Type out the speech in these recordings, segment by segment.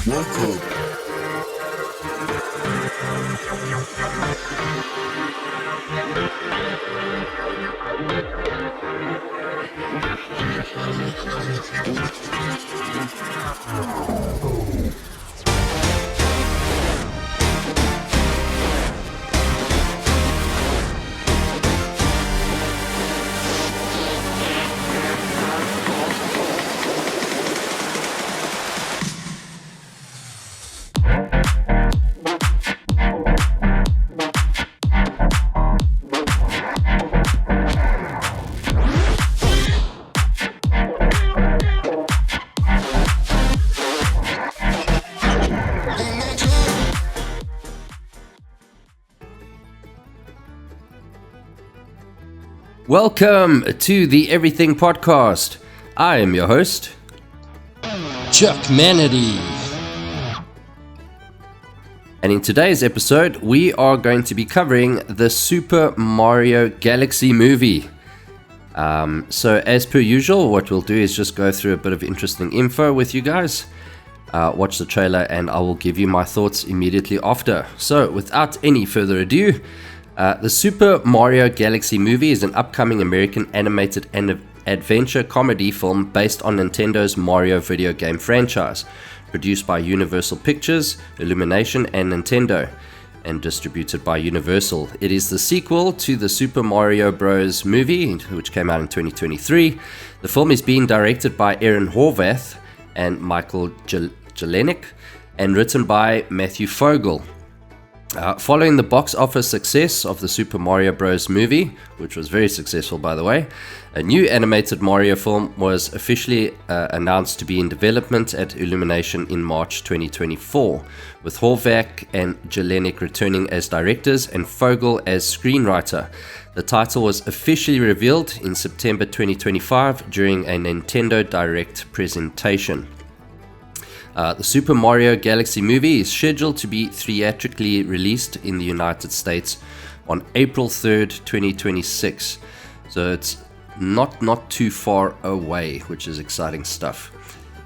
Welcome. Welcome to the Everything Podcast. I am your host, Chuck Manity. And in today's episode, we are going to be covering the Super Mario Galaxy movie. So as per usual, what we'll do is just go through a bit of interesting info with you guys. Watch the trailer and I will give you my thoughts immediately after. So without any further ado, the Super Mario Galaxy movie is an upcoming American animated and adventure comedy film based on Nintendo's Mario video game franchise, produced by Universal Pictures, Illumination, and Nintendo, and distributed by Universal. It is the sequel to the Super Mario Bros. Movie, which came out in 2023. The film is being directed by Aaron Horvath and Michael Jelenic, and written by Matthew Fogel. Following the box office success of the Super Mario Bros. Movie, which was very successful by the way, a new animated Mario film was officially announced to be in development at Illumination in March 2024, with Horvath and Jelenic returning as directors and Fogel as screenwriter. The title was officially revealed in September 2025 during a Nintendo Direct presentation. The Super Mario Galaxy movie is scheduled to be theatrically released in the United States on April 3rd, 2026. So it's not too far away, which is exciting stuff.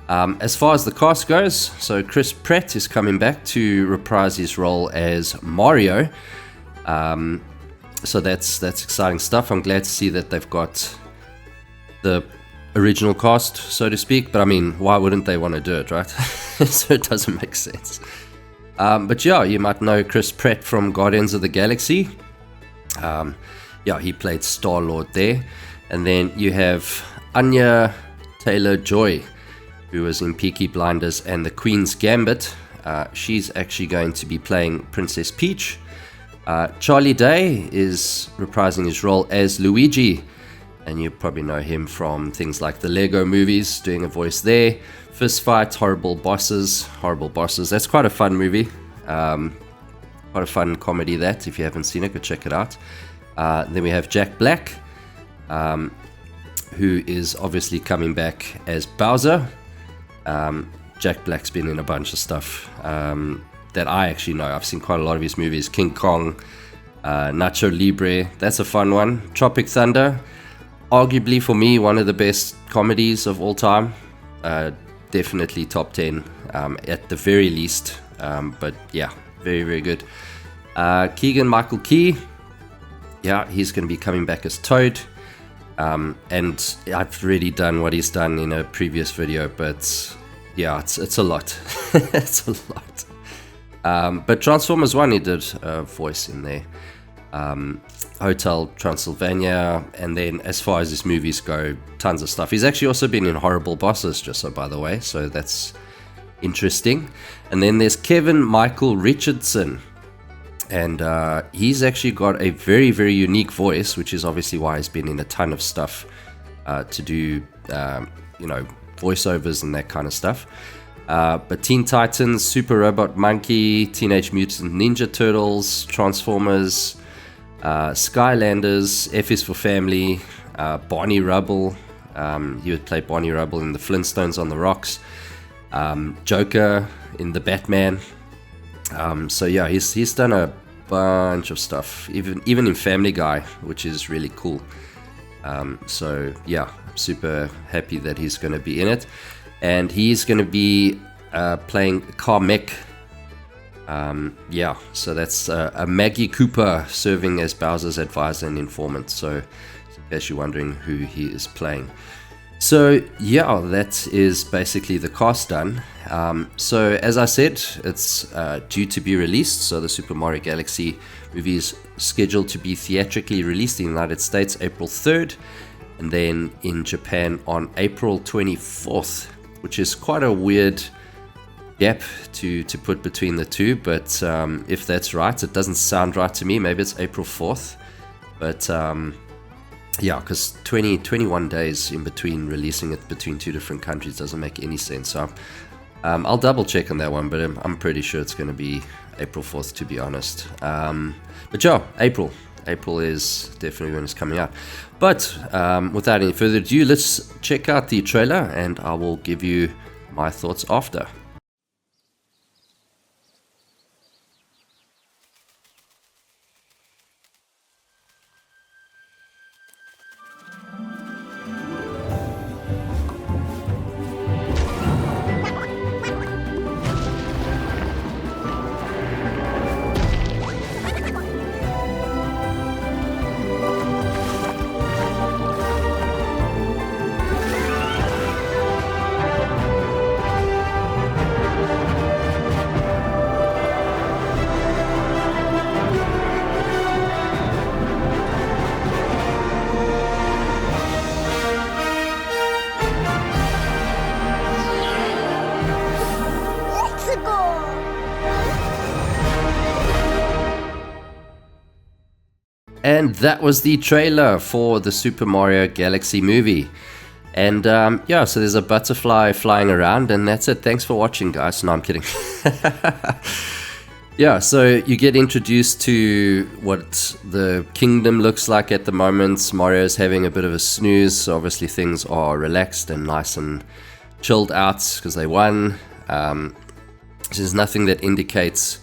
As far as the cast goes, so Chris Pratt is coming back to reprise his role as Mario. So that's exciting stuff. I'm glad to see that they've got the original cast, so to speak, but I mean, why wouldn't they want to do it, right? So it doesn't make sense. But yeah, you might know Chris Pratt from Guardians of the Galaxy. He played Star-Lord there. And then you have Anya Taylor-Joy, who was in Peaky Blinders and The Queen's Gambit. She's actually going to be playing Princess Peach. Charlie Day is reprising his role as Luigi, and you probably know him from things like the Lego movies, doing a voice there. Fist Fight, Horrible Bosses. That's quite a fun movie. Quite a fun comedy that. If you haven't seen it, go check it out. Then we have Jack Black, who is obviously coming back as Bowser. Jack Black's been in a bunch of stuff that I actually know. I've seen quite a lot of his movies. King Kong, Nacho Libre. That's a fun one. Tropic Thunder. Arguably for me, one of the best comedies of all time. Definitely top 10 at the very least. But yeah, very, very good. Keegan-Michael Key. Yeah, he's going to be coming back as Toad. And I've already done what he's done in a previous video, but yeah, it's a lot. It's a lot. But Transformers 1, he did a voice in there. Hotel Transylvania, and then as far as his movies go, tons of stuff. He's actually also been in Horrible Bosses, just so by the way, so that's interesting. And then there's Kevin Michael Richardson, and he's actually got a very, very unique voice, which is obviously why he's been in a ton of stuff to do, voiceovers and that kind of stuff. But Teen Titans, Super Robot Monkey, Teenage Mutant Ninja Turtles, Transformers, Skylanders, F is for Family, Barney Rubble. He would play Barney Rubble in the Flintstones on the Rocks. Joker in the Batman. So yeah, he's done a bunch of stuff, even in Family Guy, which is really cool. So yeah, I'm super happy that he's going to be in it. And he's going to be playing Carmack. Yeah, so that's a Maggie Cooper serving as Bowser's advisor and informant. So, in case you're wondering who he is playing. So, yeah, that is basically the cast done. So, as I said, it's due to be released. So, the Super Mario Galaxy movie is scheduled to be theatrically released in the United States April 3rd, and then in Japan on April 24th, which is quite a weird gap to put between the two, but if that's right, it doesn't sound right to me. Maybe it's April 4th, but yeah, because 21 days in between releasing it between two different countries doesn't make any sense. So I'll double check on that one, but I'm pretty sure it's going to be April 4th, to be honest. But yeah, April is definitely when it's coming out. But without any further ado, let's check out the trailer, and I will give you my thoughts after. And that was the trailer for the Super Mario Galaxy movie. And yeah, so there's a butterfly flying around, and that's it. Thanks for watching, guys. No, I'm kidding. Yeah, so you get introduced to what the kingdom looks like at the moment. Mario's having a bit of a snooze, so obviously things are relaxed and nice and chilled out because they won. There's nothing that indicates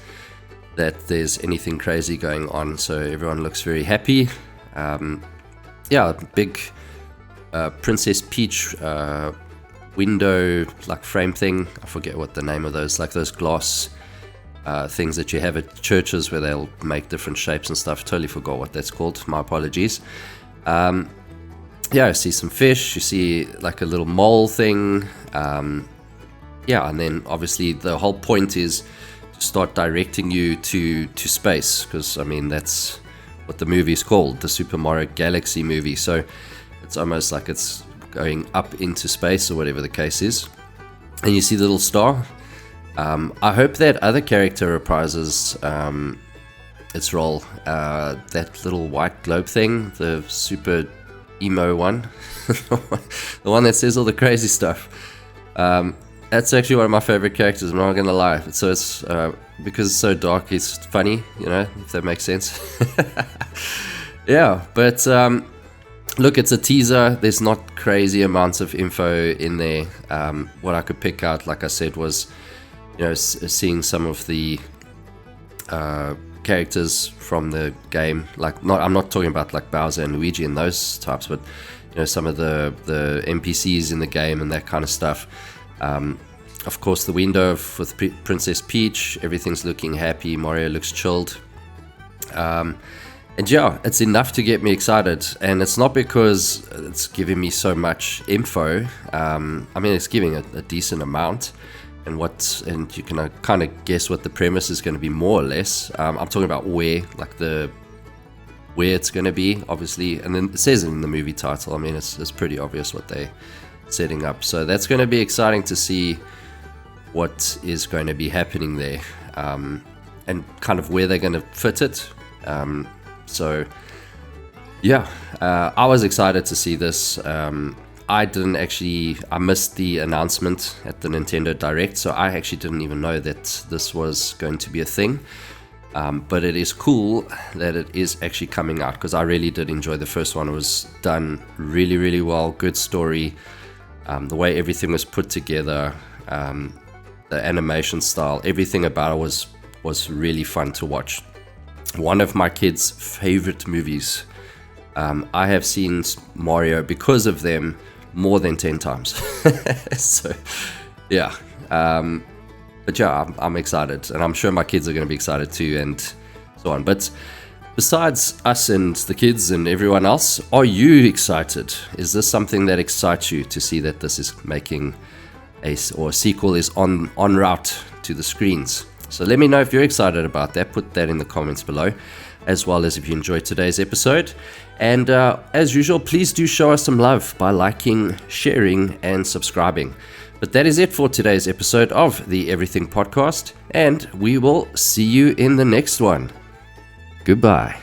that there's anything crazy going on, so everyone looks very happy. Yeah, big Princess Peach window like frame thing. I forget what the name of those, like those glass things that you have at churches where they'll make different shapes and stuff. Totally forgot what that's called. My apologies. Yeah, I see some fish. You see like a little mole thing. Yeah, and then obviously the whole point is start directing you to space, because I mean that's what the movie is called, the Super Mario Galaxy movie, so it's almost like it's going up into space or whatever the case is. And you see the little star. I hope that other character reprises its role, that little white globe thing, the super emo one, the one that says all the crazy stuff. That's actually one of my favorite characters, I'm not gonna lie. So it's because it's so dark, it's funny, you know, if that makes sense. Yeah, but look, it's a teaser. There's not crazy amounts of info in there. What I could pick out, like I said, was, you know, seeing some of the characters from the game. Like, I'm not talking about like Bowser and Luigi and those types, but you know, some of the NPCs in the game and that kind of stuff. Of course, the window with Princess Peach, everything's looking happy, Mario looks chilled. And yeah, it's enough to get me excited, and it's not because it's giving me so much info. I mean, it's giving a decent amount, and you can kind of guess what the premise is going to be, more or less. I'm talking about where it's going to be, obviously, and then it says it in the movie title. I mean, it's pretty obvious what they're setting up, so that's going to be exciting to see what is going to be happening there, and kind of where they're going to fit it. So yeah, I was excited to see this. I missed the announcement at the Nintendo Direct, so I actually didn't even know that this was going to be a thing. But it is cool that it is actually coming out, because I really did enjoy the first one. It was done really, really well, good story. The way everything was put together, the animation style, everything about it was really fun to watch. One of my kids' favorite movies. I have seen Mario, because of them, more than 10 times. So yeah, But yeah, I'm excited, and I'm sure my kids are going to be excited too, and so on. But besides us and the kids and everyone else, are you excited? Is this something that excites you to see that this is making a sequel is on route to the screens? So let me know if you're excited about that. Put that in the comments below, as well as if you enjoyed today's episode. And as usual, please do show us some love by liking, sharing, and subscribing. But that is it for today's episode of the Everything Podcast, and we will see you in the next one. Goodbye.